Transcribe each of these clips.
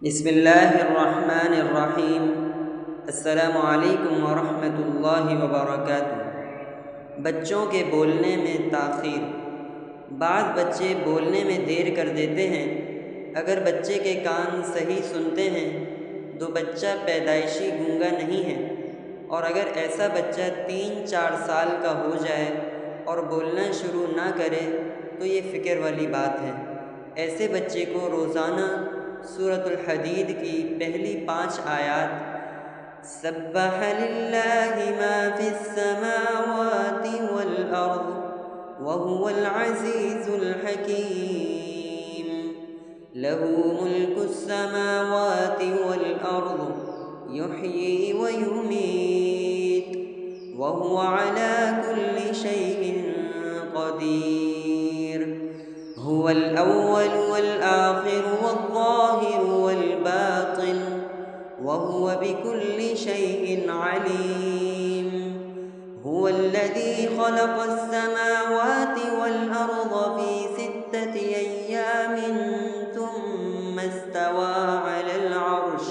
بسم اللہ الرحمن الرحیم۔ السلام علیکم ورحمۃ اللہ وبرکاتہ۔ بچوں کے بولنے میں تاخیر۔ بعض بچے بولنے میں دیر کر دیتے ہیں۔ اگر بچے کے کان صحیح سنتے ہیں تو بچہ پیدائشی گونگا نہیں ہے، اور اگر ایسا بچہ 3-4 سال کا ہو جائے اور بولنا شروع نہ کرے تو یہ فکر والی بات ہے۔ ایسے بچے کو روزانہ سورۃ الحدید کی پہلی 5 آیات سبح للہ ما فی السماوات والارض وهو العزیز الحکیم لہ ملک السماوات والارض یحیی ویمیت وهو على كل شيء قدیر هو الأول والآخر والظاهر والباطن وهو بكل شيء عليم هو الذي خلق السماوات والأرض في 6 أيام ثم استوى على العرش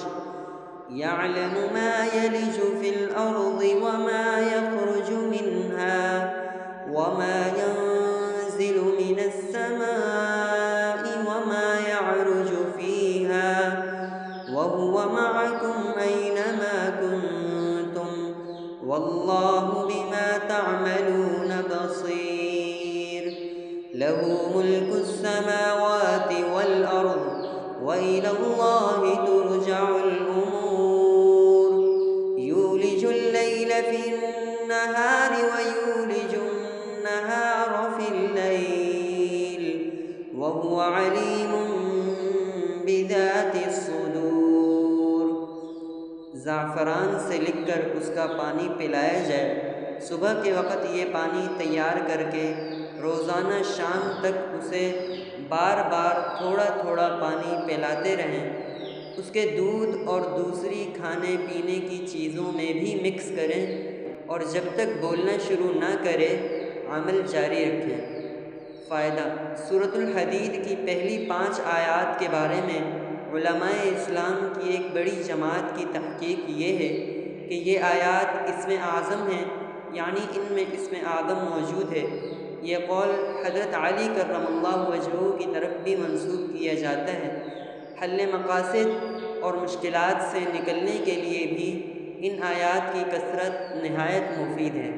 يعلم ما يلج في الأرض وما يخرج منها وما ينزل من السماء وما يعرج فيها وهو معكم أينما كنتم والله بما تعملون بصير له ملك السماوات والأرض وإلى الله ترجع الأمور يولج الليل في النهار ويولج النهار في الليل وهو عليم بذات الصدور۔ زعفران سے لکھ کر اس کا پانی پلایا جائے۔ صبح کے وقت یہ پانی تیار کر کے روزانہ شام تک اسے بار بار تھوڑا تھوڑا پانی پلاتے رہیں۔ اس کے دودھ اور دوسری کھانے پینے کی چیزوں میں بھی مکس کریں، اور جب تک بولنا شروع نہ کرے عمل جاری رکھیں۔ فائدہ: سورۃ الحدید کی پہلی 5 آیات کے بارے میں علماء اسلام کی ایک بڑی جماعت کی تحقیق یہ ہے کہ یہ آیات اسم اعظم ہیں، یعنی ان میں اسم آدم موجود ہے۔ یہ قول حضرت علی کرم اللہ وجہہ کی طرف بھی منسوب کیا جاتا ہے۔ حل مقاصد اور مشکلات سے نکلنے کے لیے بھی ان آیات کی کثرت نہایت مفید ہے۔